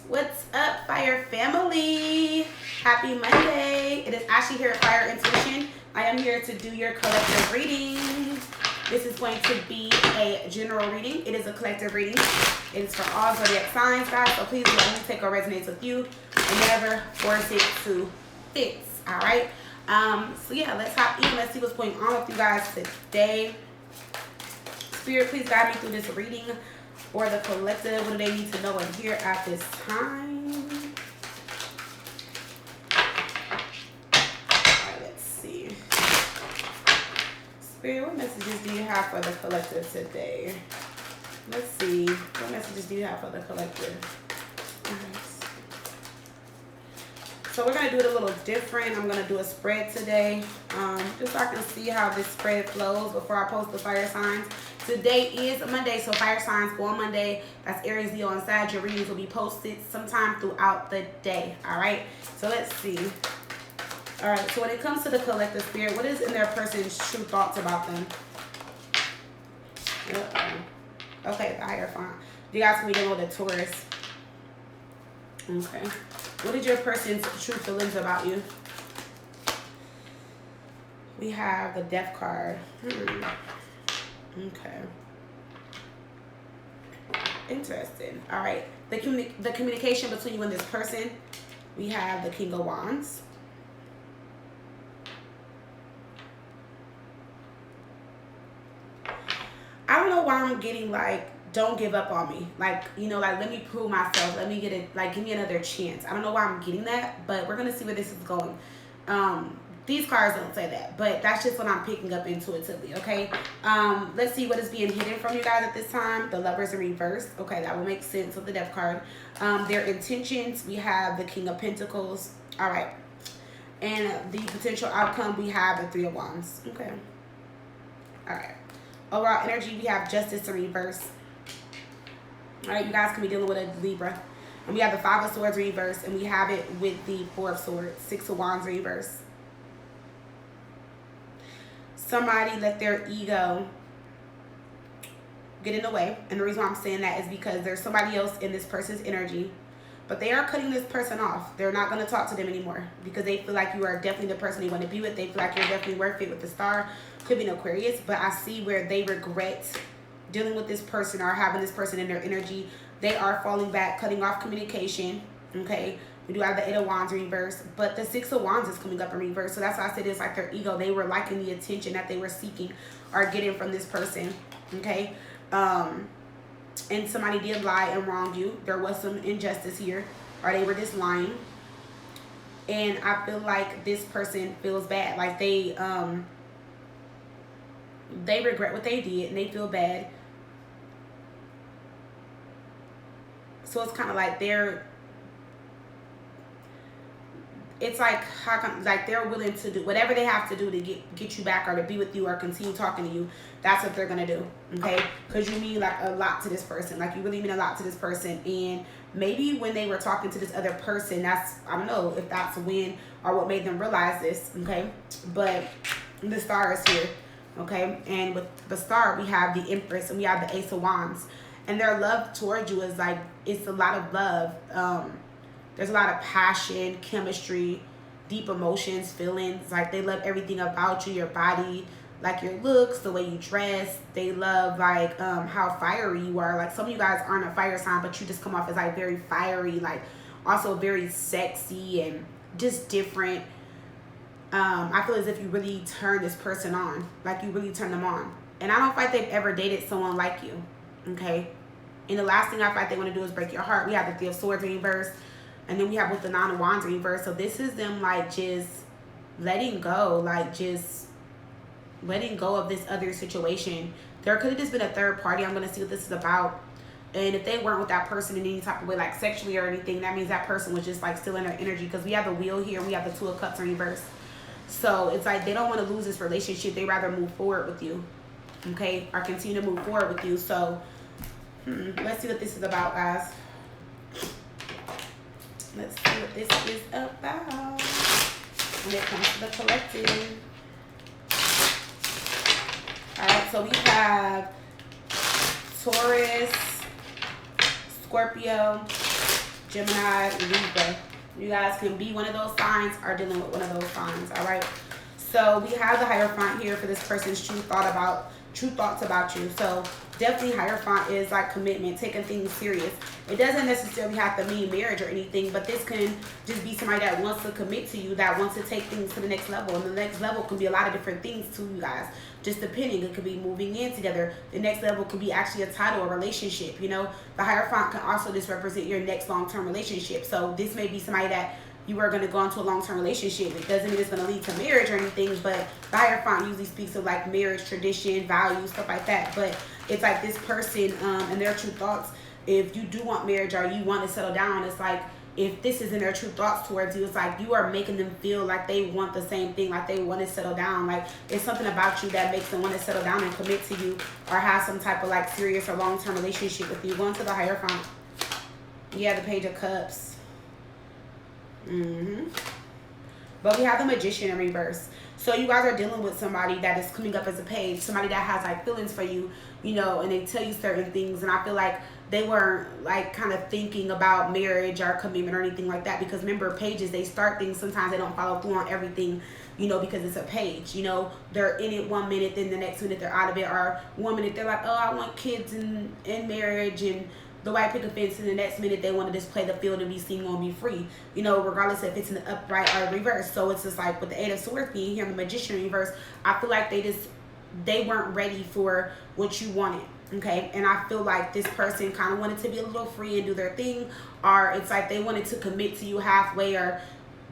What's up, Fire family? Happy Monday. It is Ashley here at Fire Intuition. I am here to do your collective reading. This is going to be a general reading. It is a collective reading. It is for all zodiac signs, guys. So please let me take what resonates with you and never force it to fit. All right. So yeah, let's hop in. Let's see what's going on with you guys today. Spirit, please guide me through this reading for the collective. What do they need to know and hear at this time? Alright, let's see. Spirit, what messages do you have for the collective today? Let's see. What messages do you have for the collective? So we're going to do it a little different. I'm going to do a spread today. Just so I can see how this spread flows before I post the fire signs. Today is Monday, so fire signs go on Monday. That's Aries, Leo, and Sag. Your readings will be posted sometime throughout the day. All right, so let's see. All right, so when it comes to the collective spirit, what is in their person's true thoughts about them? Okay, fire fine. You guys can be dealing with a Taurus. Okay. What is your person's true feelings about you? We have the Death card. Okay. Interesting. All right. The communication between you and this person. We have the King of Wands. I don't know why I'm getting like, don't give up on me. Like, you know, like, let me prove myself. Let me get it. Like, give me another chance. I don't know why I'm getting that, but we're going to see where this is going. These cards don't say that, but that's just what I'm picking up intuitively, okay? Let's see what is being hidden from you guys at this time. The Lovers in reverse. Okay, that will make sense with the Death card. Their intentions, we have the King of Pentacles. All right. And the potential outcome, we have the Three of Wands. Okay. All right. Overall energy, we have Justice in reverse. All right, you guys can be dealing with a Libra. And we have the Five of Swords in reverse, and we have it with the Four of Swords, Six of Wands in reverse. Somebody let their ego get in the way. And the reason why I'm saying that is because there's somebody else in this person's energy. But they are cutting this person off. They're not going to talk to them anymore. Because they feel like you are definitely the person they want to be with. They feel like you're definitely worth it with the Star. Could be an Aquarius. But I see where they regret dealing with this person or having this person in their energy. They are falling back, cutting off communication. Okay. We do have the Eight of Wands in reverse, but the Six of Wands is coming up in reverse. So that's why I said it's like their ego. They were liking the attention that they were seeking or getting from this person. Okay. And somebody did lie and wrong you. There was some injustice here, or they were just lying. And I feel like this person feels bad. Like they regret what they did and they feel bad. So it's kind of like it's like, how come, like they're willing to do whatever they have to do to get you back or to be with you or continue talking to you. That's what they're going to do, okay? Because you mean like a lot to this person. Like you really mean a lot to this person. And maybe when they were talking to this other person, that's, I don't know if that's when or what made them realize this, okay? But the Star is here, okay? And with the Star, we have the Empress and we have the Ace of Wands. And their love towards you is like, it's a lot of love. There's a lot of passion, chemistry, deep emotions, feelings. Like they love everything about you, your body, like your looks, the way you dress. They love like how fiery you are. Like some of you guys aren't a fire sign, but you just come off as like very fiery, like also very sexy and just different. I feel as if you really turn this person on, like you really turn them on. And I don't feel like they've ever dated someone like you, okay? And the last thing I feel like they want to do is break your heart. We have the Three of Swords in reverse. And then we have with the Nine of Wands in reverse. So this is them like just letting go. Like just letting go of this other situation. There could have just been a third party. I'm going to see what this is about. And if they weren't with that person in any type of way, like sexually or anything, that means that person was just like still in their energy. Because we have the Wheel here. We have the Two of Cups in reverse. So it's like they don't want to lose this relationship. They rather move forward with you. Okay? Or continue to move forward with you. So let's see what this is about, guys. Let's see what this is about when it comes to the collective. Alright, so we have Taurus, Scorpio, Gemini, Libra. You guys can be one of those signs or dealing with one of those signs, all right? So we have the Hierophant here for this person's true thoughts about you. So definitely Hierophant is like commitment, taking things serious. It doesn't necessarily have to mean marriage or anything, but this can just be somebody that wants to commit to you, that wants to take things to the next level. And the next level can be a lot of different things too, you guys. Just depending. It could be moving in together. The next level could be actually a title or relationship, you know. The Hierophant can also just represent your next long-term relationship. So this may be somebody that you are going to go into a long-term relationship. It doesn't mean it's going to lead to marriage or anything, but the Hierophant usually speaks of like marriage, tradition, values, stuff like that. But it's like this person and their true thoughts. If you do want marriage or you want to settle down, it's like if this is in their true thoughts towards you, it's like you are making them feel like they want the same thing, like they want to settle down. Like it's something about you that makes them want to settle down and commit to you or have some type of like serious or long-term relationship with you. Going to the Hierophant. Yeah, the Page of Cups. But we have the Magician in reverse. So you guys are dealing with somebody that is coming up as a page, somebody that has like feelings for you, you know, and they tell you certain things, and I feel like they weren't like kind of thinking about marriage or commitment or anything like that, because remember, pages, they start things, sometimes they don't follow through on everything, you know, because it's a page, you know. They're in it 1 minute, then the next minute they're out of it, or 1 minute they're like, oh, I want kids and marriage and the white picket fence, and the next minute they want to just play the field and be single and be free, you know, regardless if it's in the upright or reverse. So it's just like with the Eight of Swords being here and the Magician in reverse, I feel like they weren't ready for what you wanted, okay? And I feel like this person kind of wanted to be a little free and do their thing, or it's like they wanted to commit to you halfway or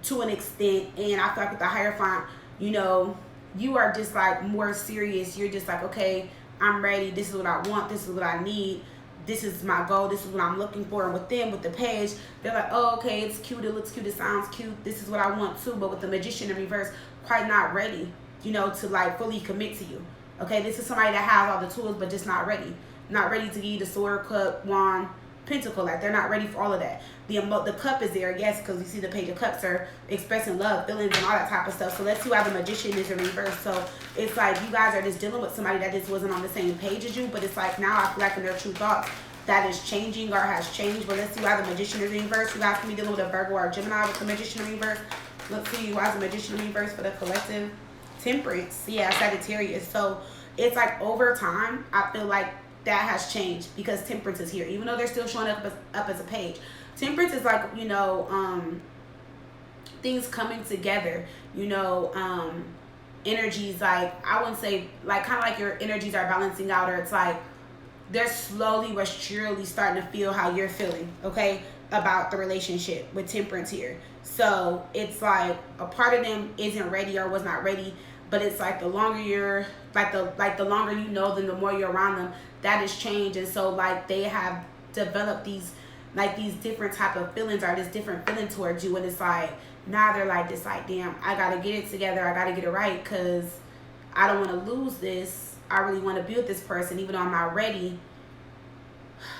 to an extent. And I feel like with the Hierophant, you know, you are just like more serious. You're just like, okay, I'm ready. This is what I want. This is what I need. This is my goal. This is what I'm looking for. And with them, with the Page, they're like, oh, okay, it's cute. It looks cute. It sounds cute. This is what I want too. But with the Magician in reverse, quite not ready, you know, to like fully commit to you. Okay, this is somebody that has all the tools, but just not ready. Not ready to give you the Sword, Cup, Wand, Pentacle. Like they're not ready for all of that. The Cup is there, yes, because you see the Page of Cups are expressing love, feelings, and all that type of stuff. So let's see why the Magician is in reverse. So it's like you guys are just dealing with somebody that just wasn't on the same page as you, but it's like now I feel like in their true thoughts that is changing or has changed. But let's see why the Magician is in reverse. You guys can be dealing with a Virgo or a Gemini with the Magician in reverse. Let's see why the Magician in reverse for the collective. Temperance, yeah, Sagittarius. So it's like over time, I feel like that has changed because Temperance is here, even though they're still showing up as a page. Temperance is like, you know, things coming together, you know, energies, like I wouldn't say like kind of like your energies are balancing out, or it's like they're slowly but surely starting to feel how you're feeling, okay, about the relationship with Temperance here. So it's like a part of them isn't ready or was not ready, but it's like the longer you're the longer you know them, the more you're around them, that has changed. And so like they have developed these different type of feelings, or this different feeling towards you, and it's like now they're like this, like, damn, I gotta get it together, I gotta get it right, because I don't want to lose this. I really want to be with this person, even though I'm not ready.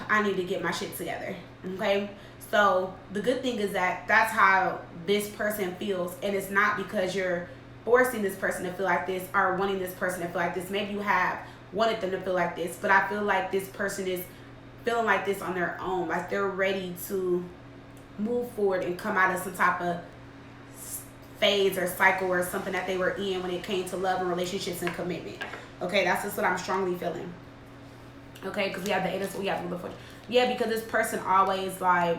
I need to get my shit together, okay? So the good thing is that that's how this person feels, and it's not because you're forcing this person to feel like this or wanting this person to feel like this. Maybe you have wanted them to feel like this, but I feel like this person is feeling like this on their own, like they're ready to move forward and come out of some type of phase or cycle or something that they were in when it came to love and relationships and commitment. Okay, that's just what I'm strongly feeling. Okay, because we have the Eight of Swords, we have the Fortune. Yeah, because this person always like,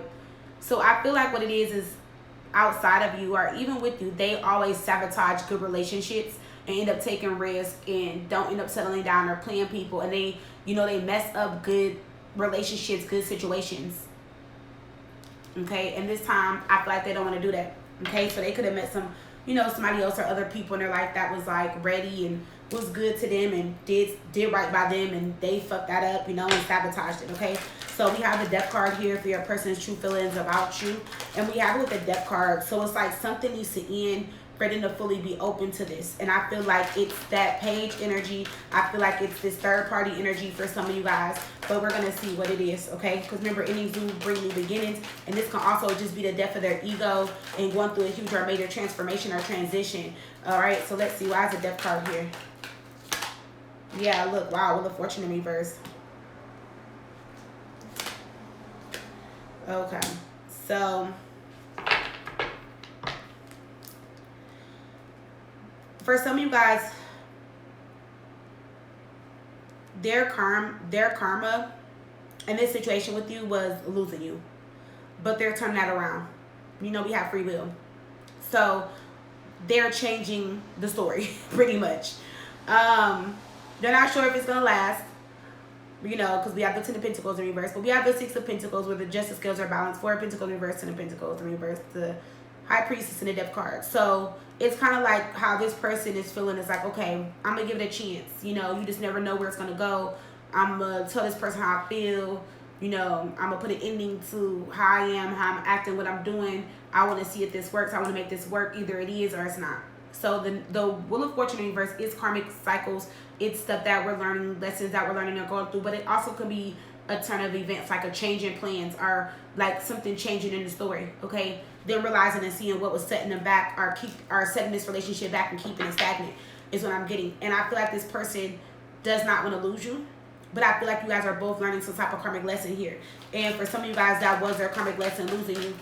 so I feel like what it is outside of you or even with you, they always sabotage good relationships and end up taking risks and don't end up settling down or playing people, and they, you know, they mess up good relationships, good situations. Okay, and this time I feel like they don't want to do that. Okay, so they could have met some, you know, somebody else or other people in their life that was like ready and was good to them and did right by them, and they fucked that up, you know, and sabotaged it. Okay, so we have the Death card here for your person's true feelings about you, and we have it with the Death card. So it's like something needs to end for them to fully be open to this, and I feel like it's that Page energy. I feel like it's this third party energy for some of you guys, but we're gonna see what it is, okay? Because remember, endings do bring new beginnings, and this can also just be the death of their ego and going through a huge or major transformation or transition. All right, so let's see, why is the Death card here? Yeah, look, wow, with the Fortune in reverse. Okay, So for some of you guys, their karma in this situation with you was losing you, but they're turning that around. You know, we have free will, so they're changing the story pretty much. They're not sure if it's gonna last, you know, because we have the 10 of Pentacles in reverse, but we have the 6 of Pentacles where the Justice scales are balanced, 4 of Pentacles in reverse, 10 of Pentacles in reverse, the High Priestess and the Death card. So it's kind of like how this person is feeling. It's like, okay, I'm gonna give it a chance. You know, you just never know where it's gonna go. I'm gonna tell this person how I feel. You know, I'm gonna put an ending to how I am, how I'm acting, what I'm doing. I want to see if this works. I want to make this work. Either it is or it's not. So the Wheel of Fortune in reverse is karmic cycles. It's stuff that we're learning, lessons that we're learning and going through. But it also could be a turn of events, like a change in plans, or like something changing in the story. Okay, them realizing and seeing what was setting them back, or setting this relationship back and keeping it stagnant is what I'm getting. And I feel like this person does not want to lose you, but I feel like you guys are both learning some type of karmic lesson here. And for some of you guys, that was their karmic lesson, losing you.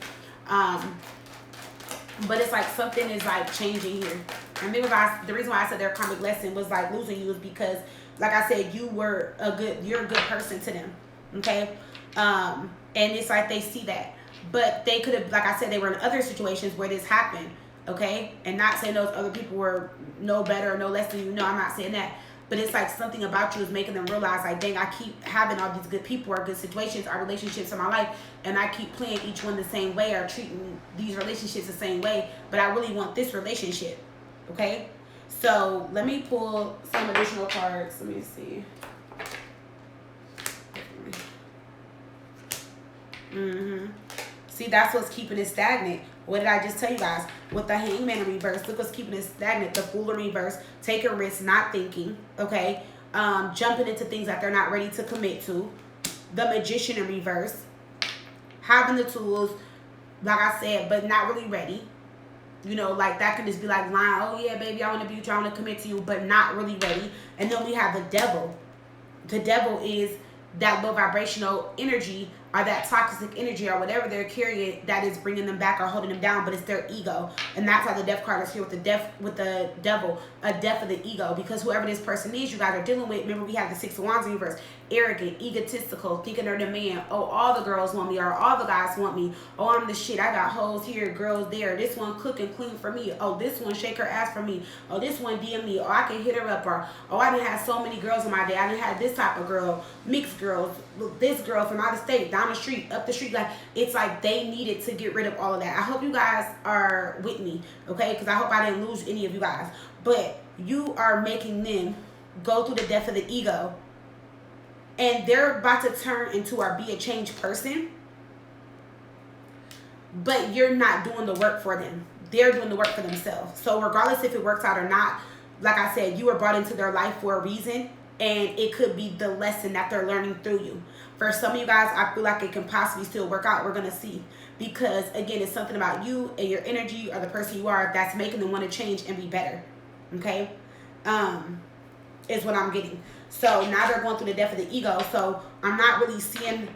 But it's like something is like changing here. And the reason why I said their karmic lesson was like losing you is because, like I said, you're a good person to them. Okay. And it's like they see that. But they could have, like I said, they were in other situations where this happened. Okay. And not saying those other people were no better or no less than you. No, I'm not saying that. But it's like something about you is making them realize, like, dang, I keep having all these good people or good situations or relationships in my life, and I keep playing each one the same way or treating these relationships the same way, but I really want this relationship. Okay? So let me pull some additional cards. Let me see. See, that's what's keeping it stagnant. What did I just tell you guys? With the Hangman in reverse, look what's keeping it stagnant. The Fool in reverse, taking risks, not thinking, okay? Jumping into things that they're not ready to commit to. The Magician in reverse, having the tools, like I said, but not really ready. You know, like that can just be like lying, oh yeah, baby, I want to be with you, I want to commit to you, but not really ready. And then we have the Devil. The Devil is that low vibrational energy, or that toxic energy, or whatever they're carrying that is bringing them back or holding them down, but it's their ego. And that's how the Death card is here with the Devil, a death of the ego. Because whoever this person is you guys are dealing with, remember we have the 6 of Wands in reverse, arrogant, egotistical, thinking they're the man. Oh, all the girls want me, or all the guys want me. Oh, I'm the shit. I got hoes here, girls there. This one cook and clean for me. Oh, this one shake her ass for me. Oh, this one DM me. Oh, I can hit her up. Or, oh, I didn't have so many girls in my day. I didn't have this type of girl, mixed girls, this girl from out of state, down the street, up the street. Like, it's like they needed to get rid of all of that. I hope you guys are with me, okay? Because I hope I didn't lose any of you guys. But you are making them go through the death of the ego, and they're about to turn into or be a changed person, but you're not doing the work for them. They're doing the work for themselves. So regardless if it works out or not, like I said, you were brought into their life for a reason, and it could be the lesson that they're learning through you. For some of you guys, I feel like it can possibly still work out. We're going to see. Because, again, it's something about you and your energy or the person you are that's making them want to change and be better. Okay? Is what I'm getting. So now they're going through the death of the ego. So I'm not really seeing,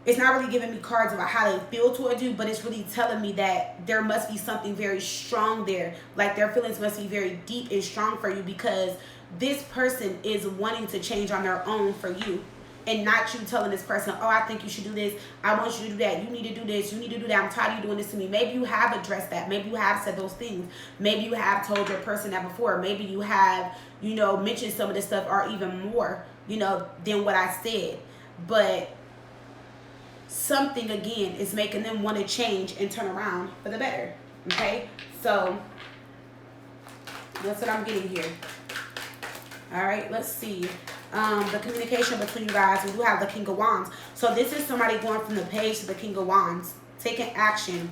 it's not really giving me cards about how they feel towards you, but it's really telling me that there must be something very strong there. Like their feelings must be very deep and strong for you, because this person is wanting to change on their own for you. And not you telling this person, oh, I think you should do this. I want you to do that. You need to do this. You need to do that. I'm tired of you doing this to me. Maybe you have addressed that. Maybe you have said those things. Maybe you have told your person that before. Maybe you have, you know, mentioned some of this stuff, or even more, you know, than what I said. But something, again, is making them want to change and turn around for the better. Okay? So that's what I'm getting here. All right, let's see. The communication between you guys, we do have the King of Wands. So this is somebody going from the Page to the King of Wands, taking action,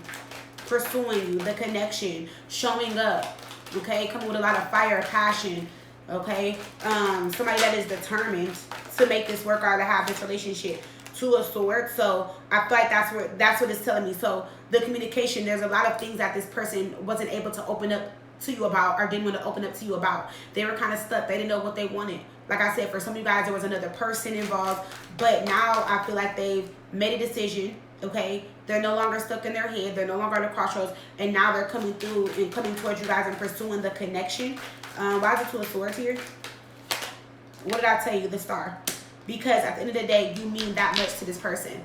pursuing you, the connection, showing up, okay, coming with a lot of fire, passion, okay, somebody that is determined to make this work or to have this relationship. Two of Swords. So I feel like that's what it's telling me. So the communication, there's a lot of things that this person wasn't able to open up to you about, or didn't want to open up to you about. They were kind of stuck. They didn't know what they wanted. Like I said, for some of you guys, there was another person involved, but now I feel like they've made a decision. Okay, they're no longer stuck in their head. They're no longer at a crossroads, and now they're coming through and coming towards you guys and pursuing the connection. Why is it 2 of Swords here? What did I tell you? The Star. Because at the end of the day, you mean that much to this person.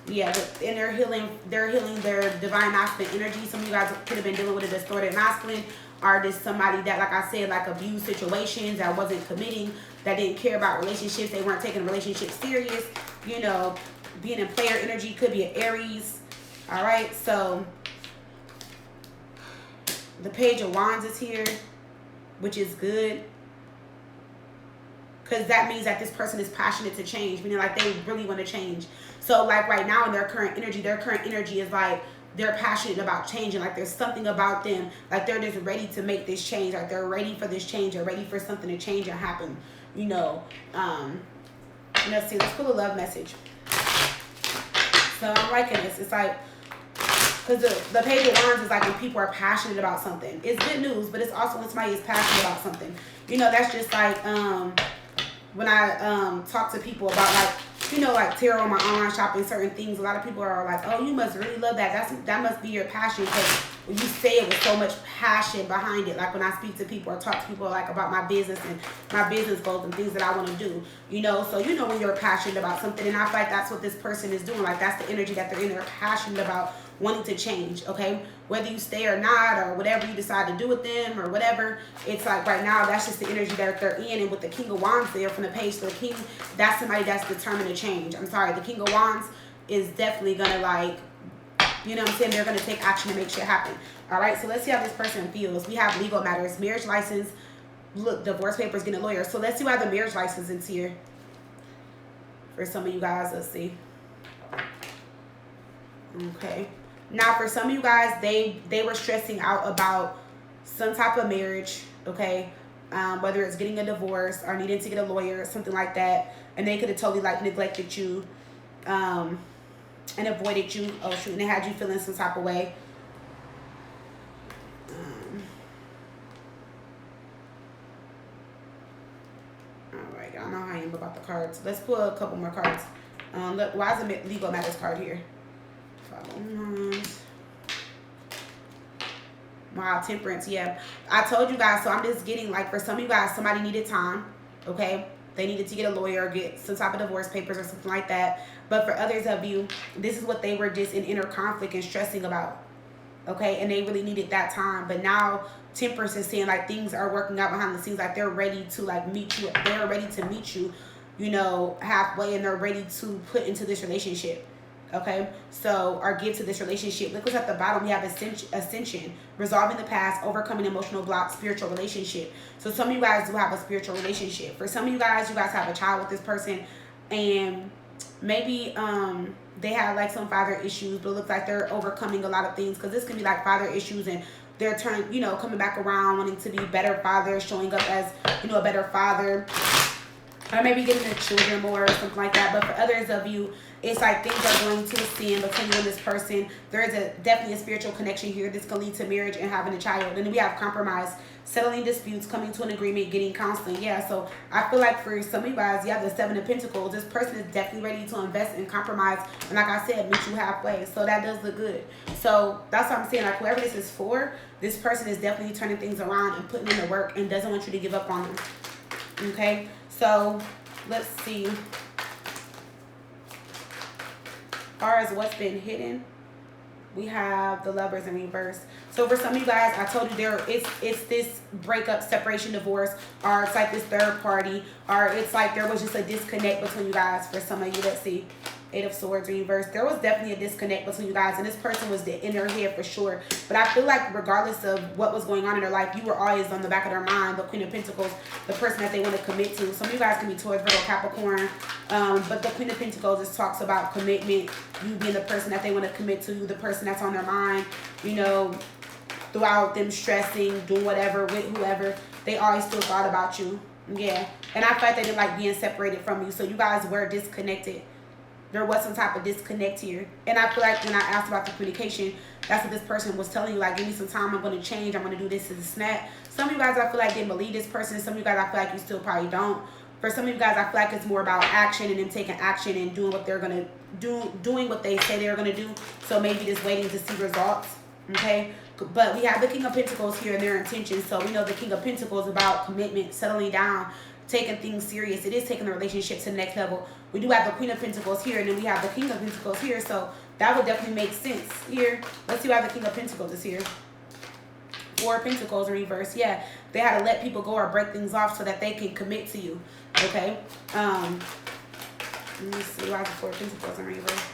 Yeah, and they're healing their divine masculine energy. Some of you guys could have been dealing with a distorted masculine, or just somebody that, like I said, like abused situations, that wasn't committing, that didn't care about relationships. They weren't taking relationships serious. You know, being in player energy, could be an Aries. All right, so the Page of Wands is here, which is good. Because that means that this person is passionate to change, meaning like they really want to change. So like right now in their current energy is like they're passionate about changing. Like there's something about them, like they're just ready to make this change. Like they're ready for this change. They're ready for something to change and happen. You know, let's see. Let's pull a love message. So I'm liking this. It's like, because the Page of Wands is like when people are passionate about something. It's good news, but it's also when somebody is passionate about something. You know, that's just like when I talk to people about, like, you know, like tarot on my online shopping, certain things, a lot of people are like, oh, you must really love that. That must be your passion, because when you say it with so much passion behind it, like when I speak to people or talk to people like about my business and my business goals and things that I want to do, you know, so you know when you're passionate about something, and I feel like that's what this person is doing. Like that's the energy that they're in. They're passionate about wanting to change, okay? Whether you stay or not, or whatever you decide to do with them or whatever, it's like right now that's just the energy that they're in. And with the King of Wands there, from the Page to the King, that's somebody that's determined to change. I'm sorry, the King of Wands is definitely gonna, like, you know what I'm saying, they're gonna take action to make shit happen. All right, so let's see how this person feels. We have legal matters, marriage license, look, divorce papers, getting a lawyer. So let's see why the marriage license is here for some of you guys. Let's see. Okay. Now, for some of you guys, they were stressing out about some type of marriage, okay? Whether it's getting a divorce or needing to get a lawyer or something like that. And they could have totally, like, neglected you and avoided you. Oh, shoot. And they had you feeling some type of way. All right. Y'all know how I am about the cards. Let's pull a couple more cards. Look, why is the legal matters card here? Wow, Temperance. Yeah, I told you guys. So I'm just getting, like, for some of you guys, somebody needed time, okay? They needed to get a lawyer or get some type of divorce papers or something like that. But for others of you, this is what they were just in inner conflict and stressing about, okay? And they really needed that time. But now Temperance is saying, like, things are working out behind the scenes. Like, they're ready to, like, meet you. They're ready to meet you, you know, halfway, and they're ready to put into this relationship. Okay, so or give to this relationship. Look what's at the bottom. We have ascension, resolving the past, overcoming emotional blocks, spiritual relationship. So some of you guys do have a spiritual relationship. For some of you guys have a child with this person, and maybe they have like some father issues, but it looks like they're overcoming a lot of things, because this can be like father issues, and they're turning, you know, coming back around, wanting to be better fathers, showing up as, you know, a better father, or maybe getting their children more or something like that. But for others of you, it's like things are going to ascend between you and this person. There is definitely a spiritual connection here. This can lead to marriage and having a child. And then we have compromise, settling disputes, coming to an agreement, getting counseling. Yeah, so I feel like for some of you guys, you have the 7 of Pentacles. This person is definitely ready to invest and compromise. And like I said, meet you halfway. So that does look good. So that's what I'm saying. Like, whoever this is for, this person is definitely turning things around and putting in the work and doesn't want you to give up on them. Okay, so let's see. As far as what's been hidden, we have the Lovers in reverse. So for some of you guys, I told you it's this breakup, separation, divorce, or it's like this third party, or it's like there was just a disconnect between you guys. For some of you, let's see. 8 of Swords in reverse. There was definitely a disconnect between you guys, and this person was in their head for sure. But I feel like regardless of what was going on in their life, you were always on the back of their mind, the Queen of Pentacles, the person that they want to commit to. Some of you guys can be Taurus, Virgo, Capricorn, but the Queen of Pentacles just talks about commitment, you being the person that they want to commit to, the person that's on their mind, you know, throughout them stressing, doing whatever with whoever, they always still thought about you. Yeah, and I felt like they didn't like being separated from you, so you guys were disconnected. There was some type of disconnect here. And I feel like when I asked about the communication, that's what this person was telling you. Like, give me some time. I'm going to change. I'm going to do this and snap. Some of you guys, I feel like didn't believe this person. Some of you guys, I feel like you still probably don't. For some of you guys, I feel like it's more about action and them taking action and doing what they're going to, doing what they say they're going to do. So maybe just waiting to see results. Okay. But we have the King of Pentacles here and their intentions. So we know the King of Pentacles is about commitment, settling down, taking things serious. It is taking the relationship to the next level. We do have the Queen of Pentacles here, and then we have the King of Pentacles here. So that would definitely make sense here. Let's see why the King of Pentacles is here. Four of Pentacles in reverse. Yeah, they had to let people go or break things off so that they can commit to you. Okay. Let me see why the Four of Pentacles in reverse.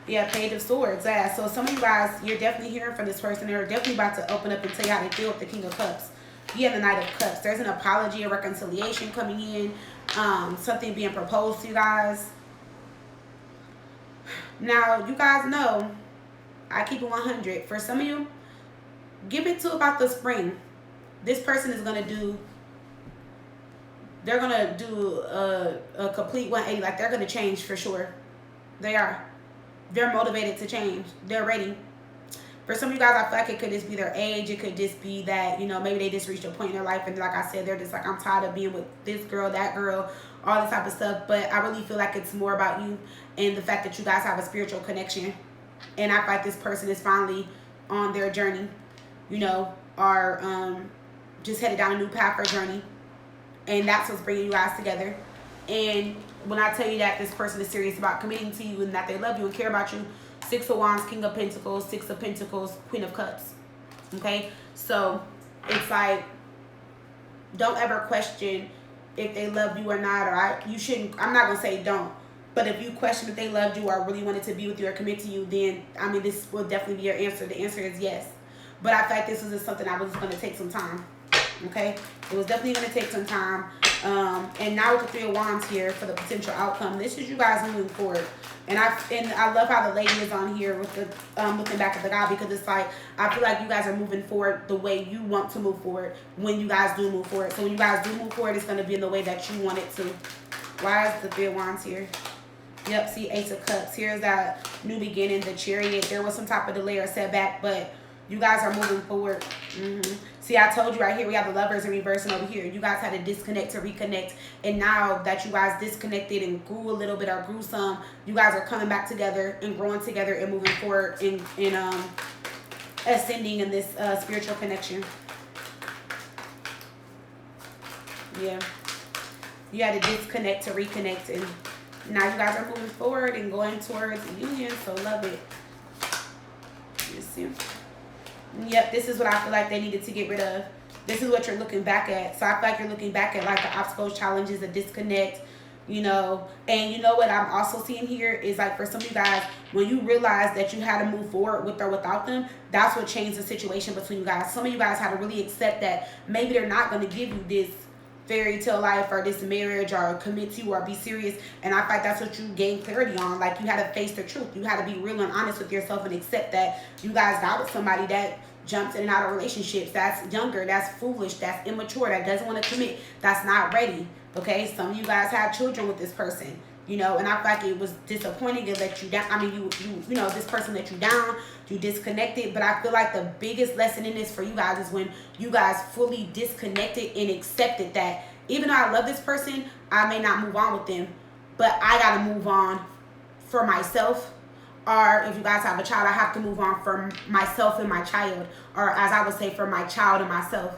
Yeah, Page of Swords. Yeah, so some of you guys, you're definitely hearing from this person. They're definitely about to open up and tell you how they feel with the King of Cups. Yeah, the Knight of Cups. There's an apology, a reconciliation coming in. Something being proposed to you guys. Now, you guys know, I keep it 100. For some of you, give it to about the spring. This person is going to do, they're going to do a complete 180. Like, they're going to change for sure. They are. They're motivated to change. They're ready. For some of you guys, I feel like it could just be their age. It could just be that, you know, maybe they just reached a point in their life. And like I said, they're just like, I'm tired of being with this girl, that girl, all this type of stuff. But I really feel like it's more about you and the fact that you guys have a spiritual connection. And I feel like this person is finally on their journey, you know, or just headed down a new path or journey. And that's what's bringing you guys together. And when I tell you that this person is serious about committing to you and that they love you and care about you, Six of Wands, King of Pentacles, Six of Pentacles, Queen of Cups. Okay? So, it's like, don't ever question if they love you or not. Or you shouldn't, I'm not going to say don't. But if you question if they loved you or really wanted to be with you or commit to you, then, I mean, this will definitely be your answer. The answer is yes. But I feel like this was just something that was going to take some time. Okay? It was definitely going to take some time. And now with the Three of Wands here for the potential outcome, this is you guys moving forward. And I love how the lady is on here with the looking back at the guy, because it's like, I feel like you guys are moving forward the way you want to move forward when you guys do move forward. So when you guys do move forward, it's going to be in the way that you want it to. Why is the Three of Wands here? Yep, see, Ace of Cups. Here's that new beginning, the Chariot. There was some type of delay or setback, but you guys are moving forward. See, I told you right here, we have the Lovers in reverse, and over here, you guys had to disconnect to reconnect. And now that you guys disconnected and grew a little bit or grew some, you guys are coming back together and growing together and moving forward in ascending in this spiritual connection. Yeah. You had to disconnect to reconnect, and now you guys are moving forward and going towards union, so love it. You see? Yep, this is what I feel like they needed to get rid of. This is what you're looking back at. So I feel like you're looking back at like the obstacles, challenges, the disconnect, you know. And you know what I'm also seeing here is like for some of you guys, when you realize that you had to move forward with or without them, that's what changed the situation between you guys. Some of you guys had to really accept that maybe they're not going to give you this fairy tale life or this marriage or commit to you or be serious. And I feel like that's what you gained clarity on. Like, you had to face the truth. You had to be real and honest with yourself and accept that you guys got with somebody that jumps in and out of relationships, that's younger, that's foolish, that's immature, that doesn't want to commit, that's not ready. Okay, some of you guys have children with this person, you know, and I feel like it was disappointing to let you down. I mean, you know, this person let you down, you disconnected. But I feel like the biggest lesson in this for you guys is when you guys fully disconnected and accepted that even though I love this person, I may not move on with them, but I got to move on for myself. Or if you guys have a child, I have to move on for myself and my child. Or as I would say, for my child and myself.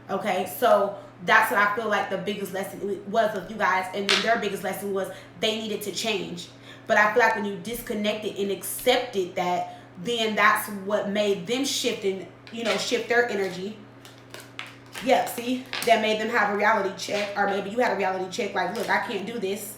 Okay, so that's what I feel like the biggest lesson was of you guys. And then their biggest lesson was they needed to change. But I feel like when you disconnected and accepted that, then that's what made them shift and, you know, shift their energy. Yep, see? That made them have a reality check. Or maybe you had a reality check like, look, I can't do this.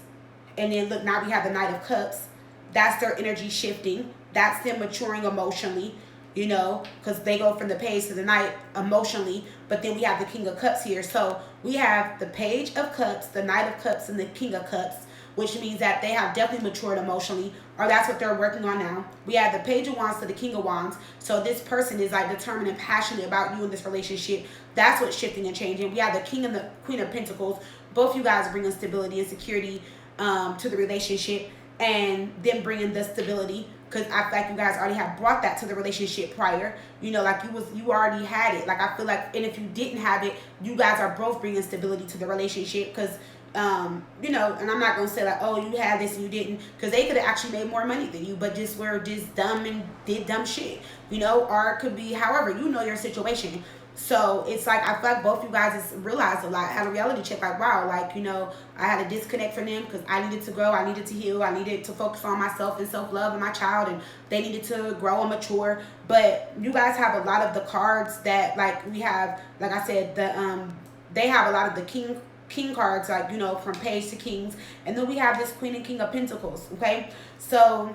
And then look, now we have the Knight of Cups. That's their energy shifting. That's them maturing emotionally, you know, because they go from the Page to the Knight emotionally. But then we have the King of Cups here. So we have the Page of Cups, the Knight of Cups, and the King of Cups, which means that they have definitely matured emotionally, or that's what they're working on now. We have the Page of Wands to the King of Wands. So this person is like determined and passionate about you in this relationship. That's what's shifting and changing. We have the King and the Queen of Pentacles. Both you guys bringing stability and security to the relationship. And then bringing the stability, because I feel like you guys already have brought that to the relationship prior. You know, like you already had it. Like, I feel like, and if you didn't have it, you guys are both bringing stability to the relationship, because you know, and I'm not gonna say like, oh, you had this and you didn't, because they could have actually made more money than you, but just were just dumb and did dumb shit, you know, or it could be however, you know, your situation. So it's like, I feel like both you guys realized a lot, had a reality check, like, wow, like, you know, I had a disconnect from them because I needed to grow, I needed to heal, I needed to focus on myself and self-love and my child, and they needed to grow and mature. But you guys have a lot of the cards that, like, we have, like I said, the they have a lot of the king cards, like, you know, from page to kings, and then we have this Queen and King of Pentacles. Okay, so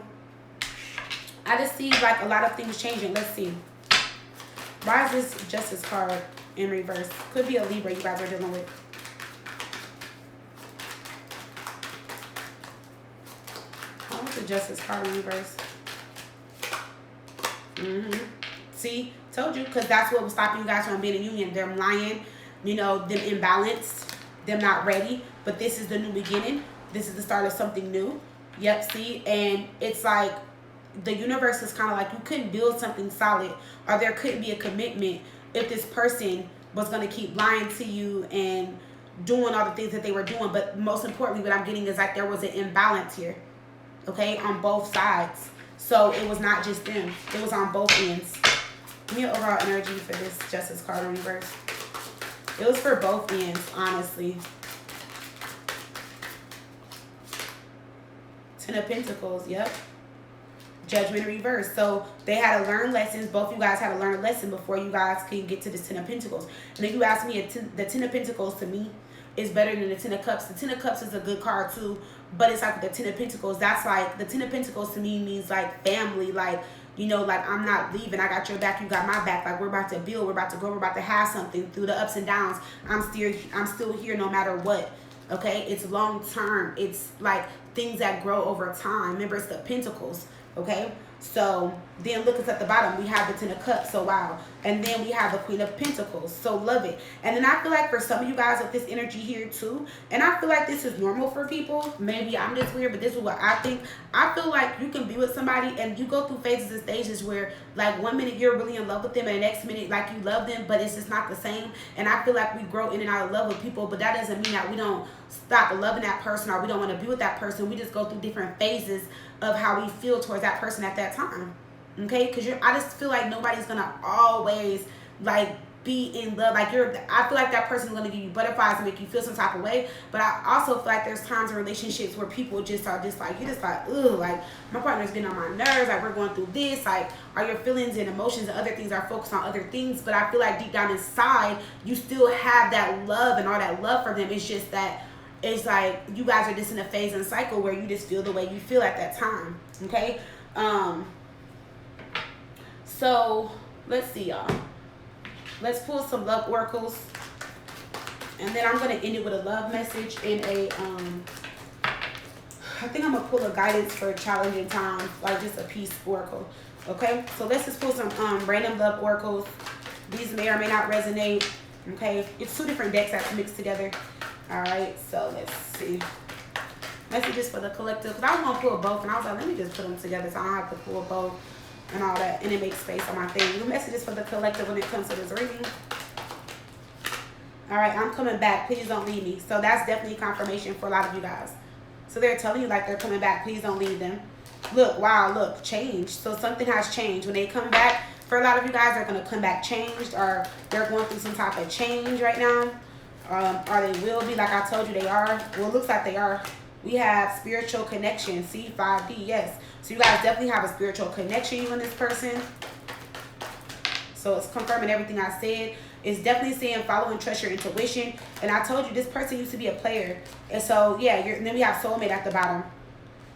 I just see like a lot of things changing. Let's see, why is this Justice card in reverse? Could be a Libra you guys are dealing with. Why is the Justice card in reverse? See, told you, because that's what was stopping you guys from being in union. They're lying, you know, them imbalanced, them not ready. But this is the new beginning. This is the start of something new. Yep, see, and it's like the universe is kind of like, you couldn't build something solid, or there couldn't be a commitment if this person was going to keep lying to you and doing all the things that they were doing. But most importantly, what I'm getting is like there was an imbalance here, okay, on both sides. So it was not just them, it was on both ends. Give me an overall energy for this Justice card in reverse. It was for both ends, honestly. Ten of Pentacles, yep. Judgment in reverse. So they had to learn lessons. Both you guys had to learn a lesson before you guys can get to this Ten of Pentacles. And if you ask me, the Ten of Pentacles to me is better than the Ten of Cups. The Ten of Cups is a good card too, but it's like the Ten of Pentacles. That's like, the Ten of Pentacles to me means like family, like, you know, like, I'm not leaving. I got your back. You got my back. Like, we're about to build. We're about to grow. We're about to have something through the ups and downs. I'm still here no matter what. Okay, it's long term. It's like things that grow over time. Remember, it's the Pentacles. Okay, so then look at the bottom. We have the Ten of Cups. So wow. And then we have the Queen of Pentacles. So love it. And then I feel like for some of you guys with this energy here too, and I feel like this is normal for people. Maybe I'm just weird, but this is what I think. I feel like you can be with somebody and you go through phases and stages where like 1 minute you're really in love with them and the next minute like you love them, but it's just not the same. And I feel like we grow in and out of love with people, but that doesn't mean that we don't stop loving that person or we don't want to be with that person. We just go through different phases of how we feel towards that person at that time. Okay, because I just feel like nobody's gonna always like be in love. Like I feel like that person's gonna give you butterflies and make you feel some type of way. But I also feel like there's times in relationships where people just are just like, you're just like, ugh, like my partner's getting on my nerves. Like we're going through this. Like, are your feelings and emotions and other things are focused on other things? But I feel like deep down inside, you still have that love and all that love for them. It's just that it's like you guys are just in a phase and cycle where you just feel the way you feel at that time. Okay. So let's see, y'all. Let's pull some love oracles, and then I'm gonna end it with a love message and a I think I'm gonna pull a guidance for challenging times, like just a peace oracle. Okay, so let's just pull some random love oracles. These may or may not resonate. Okay, it's 2 different decks that's mixed together. All right, so let's see. Messages for the collective, because I was gonna pull both, and I was like, let me just put them together so I don't have to pull both and all that, and it makes space on my thing. The messages for the collective when it comes to this reading. All right, I'm coming back. Please don't leave me. So that's definitely confirmation for a lot of you guys. So they're telling you like they're coming back. Please don't leave them. Look, wow, look, change. So something has changed. When they come back, for a lot of you guys, they're going to come back changed, or they're going through some type of change right now. Or they will be, like I told you they are. Well, it looks like they are. We have spiritual connection, C5D, yes. So you guys definitely have a spiritual connection, you and this person. So it's confirming everything I said. It's definitely saying follow and trust your intuition. And I told you this person used to be a player. And so, yeah, and then we have soulmate at the bottom.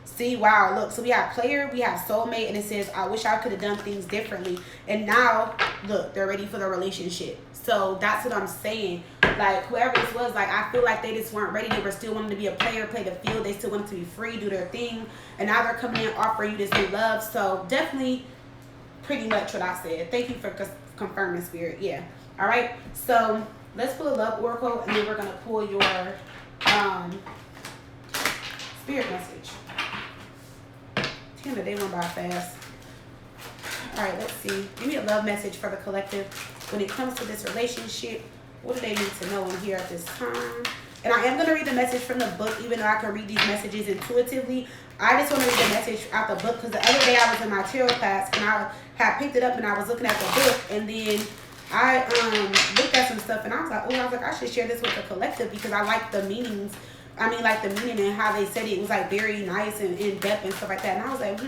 See, wow, look. So we have player, we have soulmate, and it says, I wish I could have done things differently. And now, look, they're ready for the relationship. So that's what I'm saying. Like, whoever this was, like, I feel like they just weren't ready. They were still wanting to be a player, play the field. They still wanted to be free, do their thing. And now they're coming in, offering you this new love. So definitely pretty much what I said. Thank you for confirming, Spirit. Yeah. All right. So let's pull a love oracle, and then we're going to pull your spirit message. Damn it, they went by fast. All right, let's see. Give me a love message for the collective when it comes to this relationship. What do they need to know in here at this time? And I am going to read the message from the book, even though I can read these messages intuitively. I just want to read the message out the book because the other day I was in my tarot class and I had picked it up and I was looking at the book, and then I looked at some stuff and I was like, I should share this with the collective because I like the meanings. I mean, like the meaning and how they said it was like very nice and in depth and stuff like that. And I was like,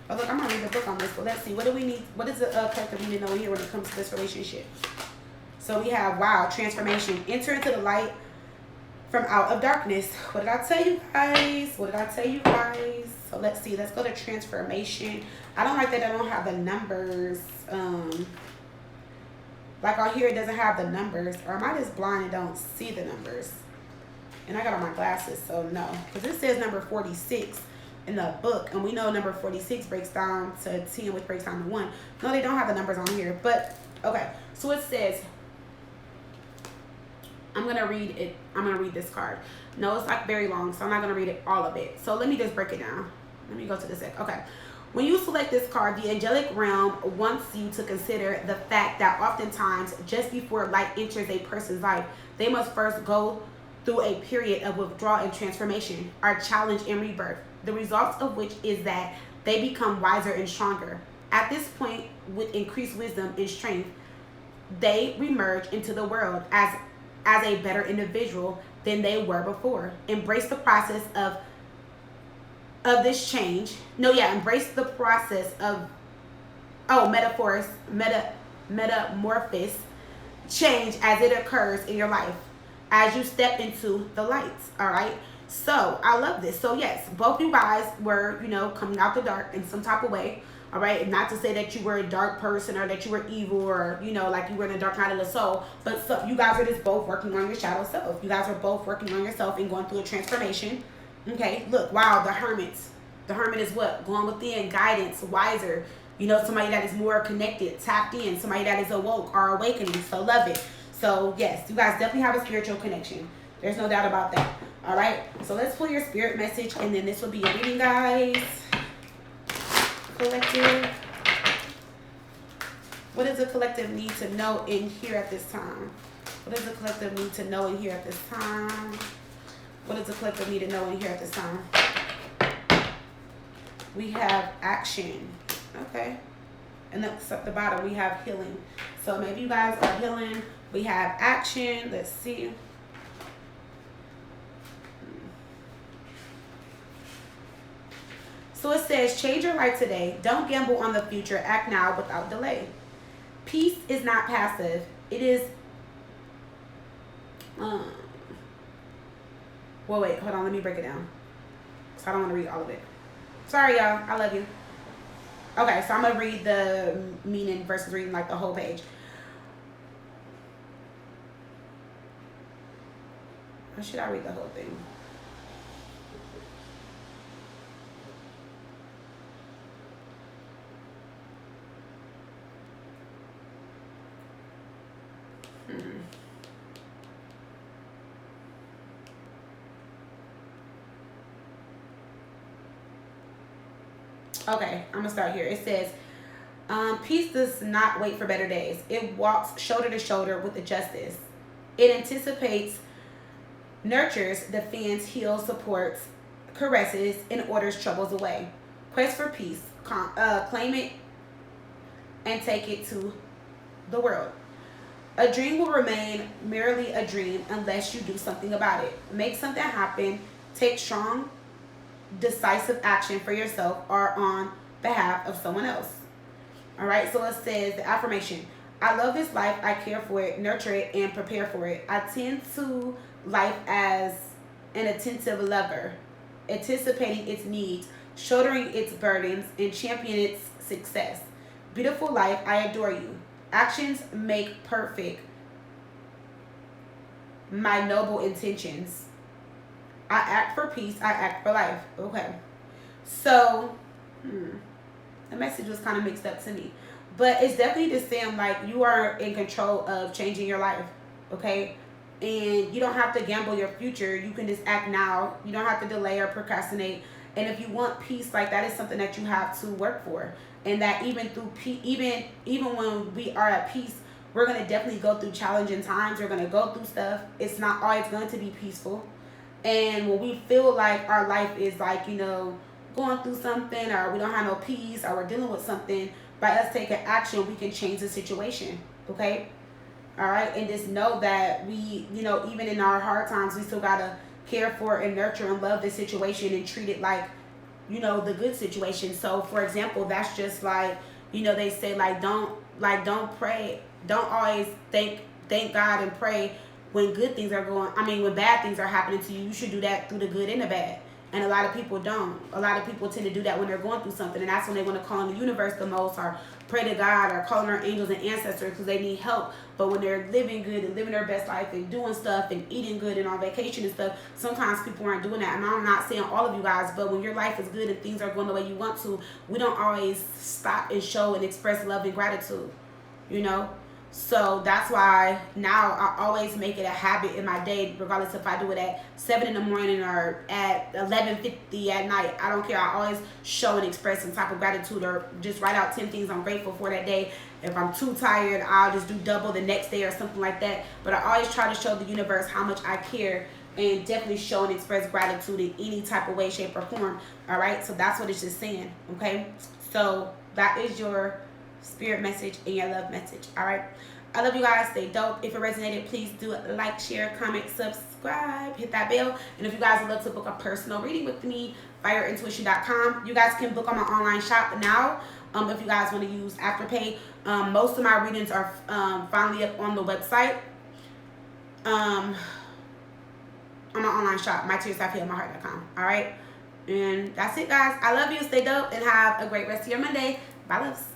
but look, I'm gonna read the book on this. But let's see, what do we need? What does the collective need to know here when it comes to this relationship? So we have, wow, transformation. Enter into the light from out of darkness. What did I tell you guys? What did I tell you guys? So let's see. Let's go to transformation. I don't like that I don't have the numbers. Like on here, it doesn't have the numbers. Or am I just blind and don't see the numbers? And I got on my glasses, so no. Because it says number 46 in the book. And we know number 46 breaks down to 10, which breaks down to 1. No, they don't have the numbers on here. But, okay. So it says, I'm going to read it. I'm going to read this card. No, it's like very long, so I'm not going to read it, all of it. So let me just break it down. Let me go to this deck. Okay. When you select this card, the angelic realm wants you to consider the fact that oftentimes, just before light enters a person's life, they must first go through a period of withdrawal and transformation, or challenge and rebirth, the results of which is that they become wiser and stronger. At this point, with increased wisdom and strength, they reemerge into the world as a better individual than they were before. Embrace the process of this change. Embrace the process of metamorphosis change as it occurs in your life as you step into the lights. All right. So I love this. So yes, both you guys were, coming out the dark in some type of way. All right. Not to say that you were a dark person or that you were evil or, like you were in the dark night of the soul. But so you guys are just both working on your shadow self. You guys are both working on yourself and going through a transformation. Okay. Look, wow. The hermits. The hermit is what? Going within, guidance, wiser. Somebody that is more connected, tapped in. Somebody that is awoke or awakening. So love it. So yes, you guys definitely have a spiritual connection. There's no doubt about that. All right. So let's pull your spirit message, and then this will be your reading, guys. Collective. What does the collective need to know in here at this time? What does the collective need to know in here at this time? What does the collective need to know in here at this time? We have action. Okay. And that's at the bottom. We have healing. So maybe you guys are healing. We have action. Let's see. So it says, change your life today. Don't gamble on the future. Act now without delay. Peace is not passive. It is... Well, wait. Hold on. Let me break it down. Because I don't want to read all of it. Sorry, y'all. I love you. Okay, so I'm going to read the meaning versus reading like the whole page. Or should I read the whole thing? Okay, I'm going to start here. It says, peace does not wait for better days. It walks shoulder to shoulder with the justice. It anticipates, nurtures, defends, heals, supports, caresses, and orders troubles away. Quest for peace. Claim it and take it to the world. A dream will remain merely a dream unless you do something about it. Make something happen. Take strong, decisive action for yourself or on behalf of someone else. All right, so it says the affirmation. I love this life. I care for it, nurture it, and prepare for it. I tend to life as an attentive lover, anticipating its needs, shouldering its burdens, and championing its success. Beautiful life, I adore you. Actions make perfect my noble intentions. I act for peace. I act for life. Okay. So, the message was kind of mixed up to me. But it's definitely just saying, like, you are in control of changing your life. Okay? And you don't have to gamble your future. You can just act now. You don't have to delay or procrastinate. And if you want peace, like, that is something that you have to work for. And that even through even when we are at peace, We're going to definitely go through challenging times. We're going to go through stuff. It's not always going to be peaceful. And when we feel like our life is like, you know, going through something, or we don't have no peace, or we're dealing with something, by us taking action, we can change the situation. Okay? All right? And just know that we, you know, even in our hard times, we still got to care for and nurture and love the situation and treat it like, you know, the good situation. So, for example, that's just like, you know, they say, like, don't pray. Don't always thank God and pray when good things are when bad things are happening to you. You should do that through the good and the bad. And a lot of people don't. A lot of people tend to do that when they're going through something. And that's when they want to call on the universe the most, or pray to God, or call on their angels and ancestors because they need help. But when they're living good and living their best life and doing stuff and eating good and on vacation and stuff, sometimes people aren't doing that. And I'm not saying all of you guys, but when your life is good and things are going the way you want to, we don't always stop and show and express love and gratitude, you know? So that's why now I always make it a habit in my day, regardless if I do it at 7 in the morning or at 11:50 at night. I don't care. I always show and express some type of gratitude, or just write out 10 things I'm grateful for that day. If I'm too tired, I'll just do double the next day or something like that. But I always try to show the universe how much I care, and definitely show and express gratitude in any type of way, shape, or form. All right? So that's what it's just saying, okay? So that is your spirit message and your love message. All right, I love you guys. Stay dope. If it resonated, please do like, share, comment, subscribe, hit that bell. And if you guys would love to book a personal reading with me, fireintuition.com. You guys can book on my online shop now. If you guys want to use Afterpay, most of my readings are finally up on the website. On my online shop, mytearsstophealmyheart.com. All right, and that's it, guys. I love you. Stay dope and have a great rest of your Monday. Bye, loves.